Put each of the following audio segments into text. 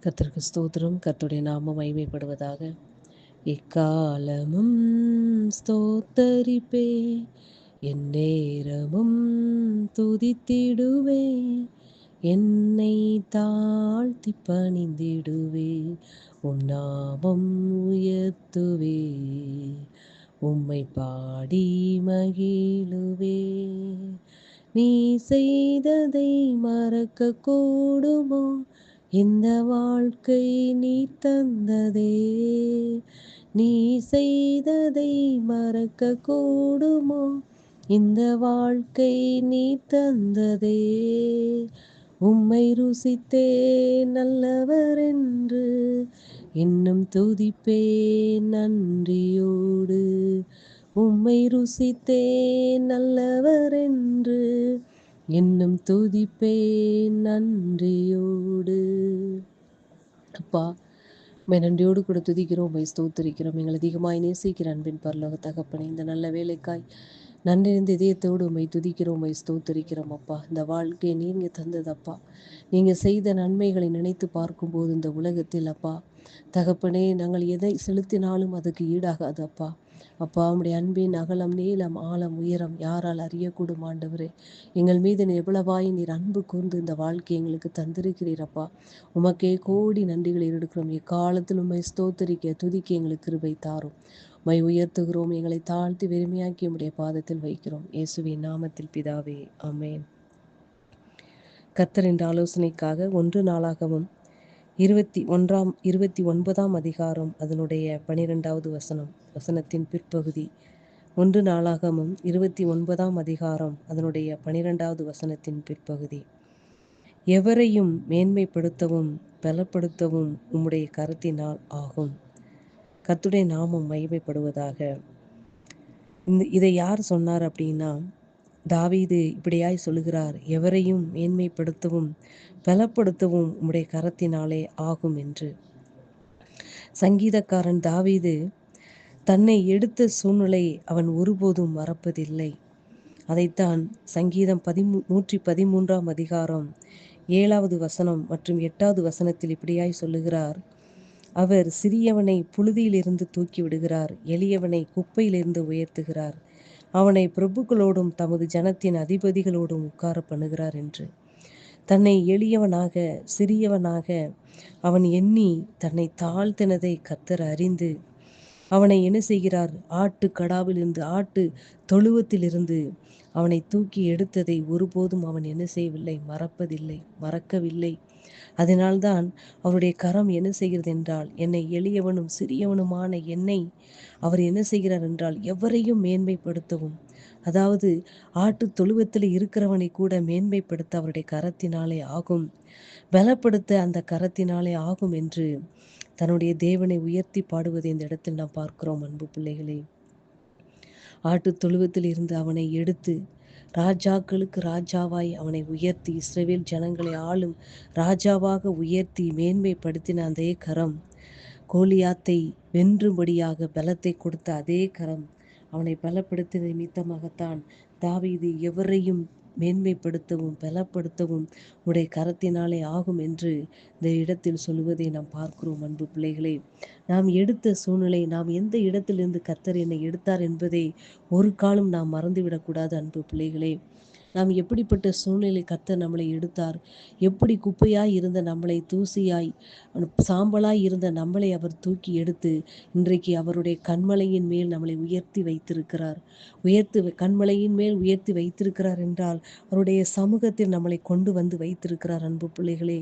கர்த்தருக்கு ஸ்தோத்திரம். கர்த்தருடைய நாமம் மகிமைப்படுவதாக. எக்காலமும் ஸ்தோத்தரிப்பே, எந்நேரமும் துதித்திடுவே, என்னை தாழ்த்தி பணிந்திடுவே, உம் நாமம் உயர்த்துவே, உம்மை பாடி மகிழுவே. நீ செய்ததை மறக்க கூடுமோ? இந்த வாழ்க்கை நீ தந்ததே. நீ செய்ததை மறக்க கூடுமோ? இந்த வாழ்க்கை நீ தந்ததே. உம்மை ருசித்தே நல்லவர் என்று இன்னும் துதிப்பே நன்றியோடு. உம்மை ருசித்தே நல்லவர் என்று இன்னும் துதிப்பேன் நன்றியோடு. அப்பா, உம்மை நன்றியோடு கூட துதிக்கிறோம், உம்மை ஸ்தோத்திரிக்கிறோம். எங்கள் அதிகமாய் நேசிக்கிற அன்பின் பரலோக தகப்பனே, இந்த நல்ல வேலைக்காய் நன்றிருந்த இதயத்தோடு உம்மை துதிக்கிறோம், உம்மை ஸ்தோத்திரிக்கிறோம். அப்பா, இந்த வாழ்க்கையை நீங்கள் தந்ததப்பா. நீங்கள் செய்த நன்மைகளை நினைத்து பார்க்கும்போது இந்த உலகத்தில் அப்பா தகப்பனே, நாங்கள் எதை செலுத்தினாலும் அதுக்கு ஈடாகாது அப்பா. அப்பா, உம்முடைய அன்பின் அகலம், நீளம், ஆழம், உயரம் யாரால் அறியக்கூடும் ஆண்டவரே. எங்கள் மீது எவ்வளவாய் அன்பு கூர்ந்து இந்த வாழ்க்கையை எங்களுக்கு தந்திருக்கிறீரப்பா. உமக்கே கோடி நன்றிகளை எடுக்கிறோம். எக்காலத்தில் உம்மை ஸ்தோத்தரிக்க துதிக்க எங்களுக்கு கிருபை தாரும். உம்மை உயர்த்துகிறோம், எங்களை தாழ்த்தி வெறுமையாக்கி உம்முடைய பாதத்தில் வைக்கிறோம். இயேசுவின் நாமத்தில் பிதாவே, ஆமென். கர்த்தர் என்ற ஆலோசனைக்காக 1 நாளாகமம் 29ஆம் அதிகாரம் அதனுடைய 12வது வசனத்தின் பிற்பகுதி. 1 நாளாகமம் 29ஆம் அதிகாரம் அதனுடைய 12வது வசனத்தின் பிற்பகுதி. எவரையும் மேன்மைப்படுத்தவும் பலப்படுத்தவும் உம்முடைய கரத்தினால் ஆகும். கர்த்தருடைய நாமம் மகிமைப்படுவதாக. இதை யார் சொன்னார் அப்படின்னா, தாவீது இப்படியாய் சொல்லுகிறார், எவரையும் மேன்மைப்படுத்தவும் பலப்படுத்தவும் உம்முடைய கரத்தினாலே ஆகும் என்று. சங்கீதக்காரன் தாவீது தன்னை எடுத்த சூழ்நிலை அவன் ஒருபோதும் மறப்பதில்லை. அதைத்தான் சங்கீதம் 113ஆம் அதிகாரம் 7வது வசனம் மற்றும் 8வது வசனத்தில் இப்படியாய் சொல்லுகிறார், அவர் சிறியவனை புழுதியிலிருந்து தூக்கி விடுகிறார், எளியவனை குப்பையிலிருந்து உயர்த்துகிறார், அவனை பிரபுக்களோடும் தமது ஜனத்தின் அதிபதிகளோடும் உட்கார பண்ணுகிறார் என்று. தன்னை எளியவனாக சிறியவனாக அவன் எண்ணி தன்னை தாழ்த்தினதை கர்த்தர் அறிந்து அவனை என்ன செய்கிறார்? ஆட்டு கடாவிலிருந்து, ஆட்டு தொழுவத்திலிருந்து அவனை தூக்கி எடுத்ததை ஒருபோதும் அவன் என்ன செய்யவில்லை? மறக்கவில்லை. அதனால்தான் அவருடைய கரம் என்ன செய்கிறது என்றால், என்னை எளியவனும் சிறியவனுமான என்னை அவர் என்ன செய்கிறார் என்றால், எவரையும் மேன்மைப்படுத்தவும், அதாவது ஆட்டு தொழுவத்தில் இருக்கிறவனை கூட மேன்மைப்படுத்த அவருடைய கரத்தினாலே ஆகும், பலப்படுத்த அந்த கரத்தினாலே ஆகும் என்று தன்னுடைய தேவனை உயர்த்தி பாடுவதை இந்த இடத்தில் நாம் பார்க்கிறோம். அன்பு பிள்ளைகளே, ஆட்டு தொழுவத்தில் இருந்து அவனை எடுத்து ராஜாக்களுக்கு ராஜாவாய் அவனை உயர்த்தி இஸ்ரவேல் ஜனங்களை ஆளும் ராஜாவாக உயர்த்தி மேன்மைப்படுத்தின அதே கரம், கோலியாத்தை வென்றும்படியாக பலத்தை கொடுத்த அதே கரம், அவனை பலப்படுத்தின நிமித்தமாகத்தான் தாவீது எவரையும் மேன்மைப்படுத்தவும் பலப்படுத்தவும் உடைய கரத்தினாலே ஆகும் என்று இந்த இடத்தில் சொல்லுவதை நாம் பார்க்கிறோம். அன்பு பிள்ளைகளே, நாம் எடுத்த சூழ்நிலை, நாம் எந்த இடத்திலிருந்து கர்த்தர் என்னை எடுத்தார் என்பதை ஒரு காலம் நாம் மறந்துவிடக்கூடாது. அன்பு பிள்ளைகளே, நாம் எப்படிப்பட்ட சூழ்நிலை கர்த்தர் நம்மளை எடுத்தார், எப்படி குப்பையாய் இருந்த நம்மளை, தூசியாய் சாம்பலாய் இருந்த நம்மளை அவர் தூக்கி எடுத்து இன்றைக்கு அவருடைய கண்மலையின் மேல் நம்மளை உயர்த்தி வைத்திருக்கிறார். கண்மலையின் மேல் உயர்த்தி வைத்திருக்கிறார் என்றால் அவருடைய சமூகத்தில் நம்மளை கொண்டு வந்து வைத்திருக்கிறார். அன்பு பிள்ளைகளே,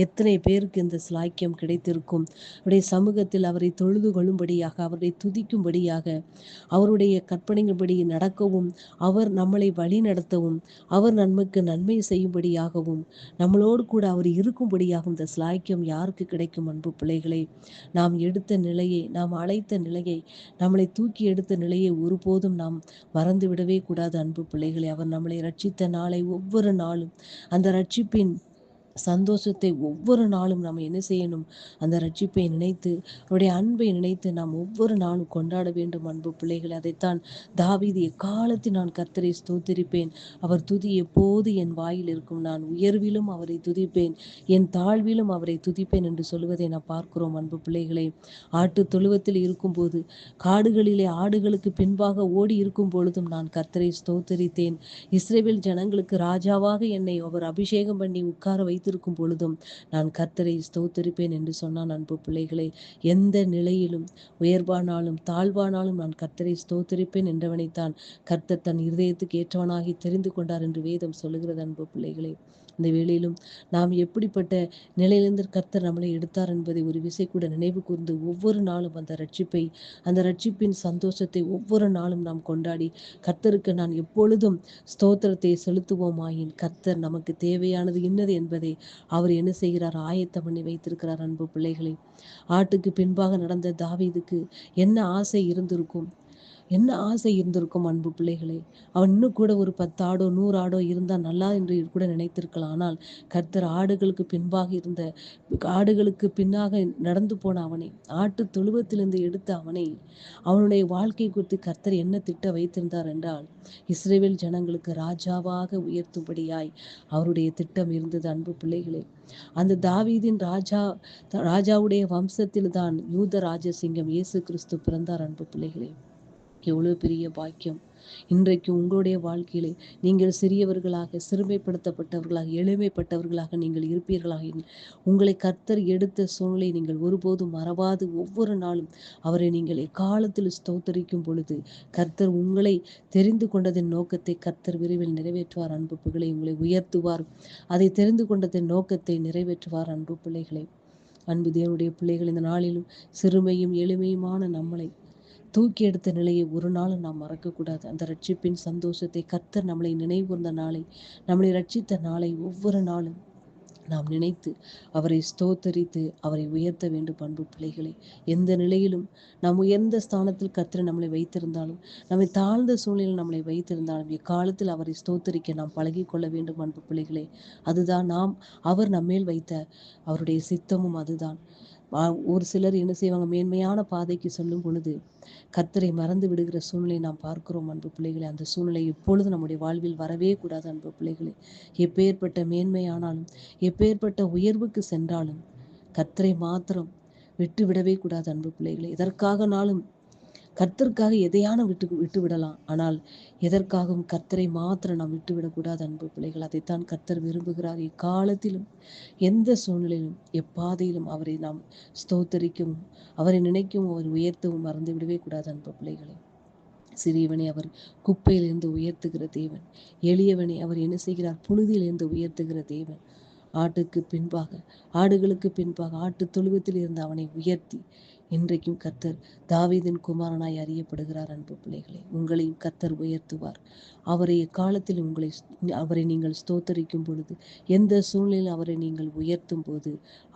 எத்தனை பேருக்கு இந்த ஸ்லாக்கியம் கிடைத்திருக்கும்? அவருடைய சமூகத்தில் அவரை தொழுது கொள்ளும்படியாக, அவரை துதிக்கும்படியாக, அவருடைய கற்பனையின்படி நடக்கவும், அவர் நம்மளை வழி நடத்தவும், அவர் நமக்கு நன்மை செய்யும்படியாகவும், நம்மளோடு கூட அவர் இருக்கும்படியாகவும் இந்த ஸ்லாக்கியம் யாருக்கு கிடைக்கும்? அன்பு பிள்ளைகளே, நாம் எடுத்த நிலையை, நாம் அழைத்த நிலையை, நம்மளை தூக்கி எடுத்த நிலையை ஒருபோதும் நாம் மறந்து விடவே கூடாது. அன்பு பிள்ளைகளே, அவர் நம்மளை ரட்சித்த நாளை, ஒவ்வொரு நாளும் அந்த ரட்சிப்பின் சந்தோஷத்தை ஒவ்வொரு நாளும் நாம் என்ன செய்யணும்? அந்த ரட்சிப்பை நினைத்து, அவருடைய அன்பை நினைத்து நாம் ஒவ்வொரு நாளும் கொண்டாட வேண்டும் அன்பு பிள்ளைகளே. அதைத்தான் தாவீது, எக்காலத்தில் நான் கர்த்தரை ஸ்தோத்திரிப்பேன், அவர் துதி எப்போது என் வாயில் இருக்கும், நான் உயர்விலும் அவரை துதிப்பேன், என் தாழ்விலும் அவரை துதிப்பேன் என்று சொல்வதை நாம் பார்க்கிறோம் அன்பு பிள்ளைகளே. ஆட்டு தொழுவத்தில் இருக்கும்போது, காடுகளிலே ஆடுகளுக்கு பின்பாக ஓடி இருக்கும் பொழுதும் நான் கர்த்தரை ஸ்தோத்தரித்தேன். இஸ்ரவேல் ஜனங்களுக்கு ராஜாவாக என்னை அவர் அபிஷேகம் பண்ணி உட்கார வைத்திருக்கும் பொழுதும் நான் கர்த்தரை ஸ்தோத்தரிப்பேன் என்று சொன்னான் அன்பு பிள்ளைகளே. எந்த நிலையிலும், உயர்வானாலும் தாழ்வானாலும் நான் கர்த்தரை ஸ்தோத்தரிப்பேன் என்றவனைத்தான் கர்த்தர் தன் இருதயத்துக்கு ஏற்றவனாகி தெரிந்து கொண்டார் என்று வேதம் சொல்லுகிறது அன்பு பிள்ளைகளே. இந்த வேளையிலும் நாம் எப்படிப்பட்ட நிலையிலிருந்து கர்த்தர் நம்மளை எடுத்தார் என்பதை ஒரு விசை கூட நினைவு கூர்ந்து ஒவ்வொரு நாளும் அந்த ரட்சிப்பின் சந்தோஷத்தை ஒவ்வொரு நாளும் நாம் கொண்டாடி கர்த்தருக்கு நான் எப்பொழுதும் ஸ்தோத்திரத்தை செலுத்துவோமாயின் கர்த்தர் நமக்கு தேவையானது இன்னது என்பதை அவர் என்ன செய்கிறார்? ஆயத்தம் பண்ணி வைத்திருக்கிறார் அன்பு பிள்ளைகளே. ஆட்டுக்கு பின்பாக நடந்த தாவீதுக்கு என்ன ஆசை இருந்திருக்கும்? என்ன ஆசை இருந்திருக்கும் அன்பு பிள்ளைகளே. அவன் இன்னும் கூட ஒரு 10 ஆடோ 100 ஆடோ இருந்தால் நல்லா என்று கூட நினைத்திருக்கலாம். ஆனால் கர்த்தர் ஆடுகளுக்கு பின்னாக நடந்து போன அவனை, ஆட்டு தொழுவத்திலிருந்து எடுத்த அவனை, அவனுடைய வாழ்க்கை குறித்து கர்த்தர் என்ன திட்ட வைத்திருந்தார் என்றால், இஸ்ரவேல் ஜனங்களுக்கு ராஜாவாக உயர்த்தும்படியாய் அவருடைய திட்டம் இருந்தது அன்பு பிள்ளைகளே. அந்த தாவீதின் ராஜாவுடைய வம்சத்தில் தான் யூத ராஜசிங்கம் இயேசு கிறிஸ்து பிறந்தார் அன்பு பிள்ளைகளே. எவ்வளவு பெரிய பாக்கியம்! இன்றைக்கு உங்களுடைய வாழ்க்கையிலே நீங்கள் சிறியவர்களாக, சிறுமைப்படுத்தப்பட்டவர்களாக, எளிமைப்பட்டவர்களாக நீங்கள் இருப்பீர்களாக, உங்களை கர்த்தர் எடுத்த சூழ்நிலை நீங்கள் ஒருபோதும் மறவாது ஒவ்வொரு நாளும் அவரை நீங்கள் எக்காலத்தில் ஸ்தோத்தரிக்கும் பொழுது கர்த்தர் உங்களை தெரிந்து கொண்டதின் நோக்கத்தை கர்த்தர் விரைவில் நிறைவேற்றுவார் அன்பு பிள்ளைகளை. உங்களை உயர்த்துவார். அதை தெரிந்து கொண்டதின் நோக்கத்தை நிறைவேற்றுவார் அன்பு பிள்ளைகளை. அன்பு தேவனுடைய பிள்ளைகள், இந்த நாளிலும் சிறுமையும் எளிமையுமான நம்மளை தூக்கி எடுத்த நிலையை ஒரு நாளும் நாம் மறக்கக்கூடாது. அந்த ரட்சிப்பின் சந்தோஷத்தை கர்த்தர் நம்மளை நினைவுகூர்ந்த நாளை, நம்மளை ரட்சித்த நாளை ஒவ்வொரு நாளும் நாம் நினைத்து அவரை ஸ்தோத்தரித்து அவரை உயர்த்த வேண்டும் அன்பு பிள்ளைகளை. எந்த நிலையிலும் நாம் உயர்ந்த ஸ்தானத்தில் கர்த்தர் நம்மளை வைத்திருந்தாலும், நம்மை தாழ்ந்த சூழ்நிலையில் நம்மளை வைத்திருந்தாலும், எக்காலத்தில் அவரை ஸ்தோத்தரிக்க நாம் பழகி கொள்ள வேண்டும் அன்பு பிள்ளைகளே. அதுதான் அவர் நம்மேல் வைத்த அவருடைய சித்தமும் அதுதான். ஒரு சிலர் என்ன செய்வாங்க? மேன்மையான பாதைக்கு சொல்லும் பொழுது கர்த்தரை மறந்து விடுகிற சூழ்நிலை நாம் பார்க்கிறோம் அன்பு பிள்ளைகளே. அந்த சூழ்நிலை எப்பொழுது நம்முடைய வாழ்வில் வரவே கூடாது அன்பு பிள்ளைகளே. எப்பேற்பட்ட மேன்மையானாலும், எப்பேற்பட்ட உயர்வுக்கு சென்றாலும் கர்த்தரை மாத்திரம் விட்டு விடவே கூடாது அன்பு பிள்ளைகளே. எதற்காகனாலும் கர்த்தருக்காக எதையான விட்டு விடலாம். ஆனால் எதற்காகவும் கர்த்தரை மாத்திரம் நாம் விட்டுவிடக்கூடாது அன்பு பிள்ளைகள். அதைத்தான் கர்த்தர் விரும்புகிறார். எக்காலத்திலும், எந்த சூழ்நிலையிலும், எப்பாதையிலும் அவரை நாம் ஸ்தோத்தரிக்கவும், அவரை நினைக்கவும், அவர் உயர்த்தவும் மறந்து விடவே கூடாது அன்பு பிள்ளைகளை. சிறியவனை அவர் குப்பையிலிருந்து உயர்த்துகிற தேவன். எளியவனை அவர் என்ன செய்கிறார்? புழுதியிலிருந்து உயர்த்துகிற தேவன். ஆடுகளுக்கு பின்பாக ஆட்டு தொழுவத்தில் இருந்து அவனை உயர்த்தி இன்றைக்கும் கர்த்தர் தாவீதின் குமாரனாய் அறியப்படுகிறார் அன்பு பிள்ளைகளை. உங்களையும் கர்த்தர் உயர்த்துவார். அவரை எக்காலத்தில் அவரை நீங்கள் ஸ்தோத்தரிக்கும் பொழுது, எந்த சூழ்நிலையில் அவரை நீங்கள் உயர்த்தும் போது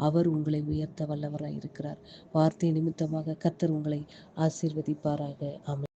அவர் உங்களை உயர்த்த வல்லவராய் இருக்கிறார். வார்த்தை நிமித்தமாக கர்த்தர் உங்களை ஆசீர்வதிப்பாராக. ஆமென்.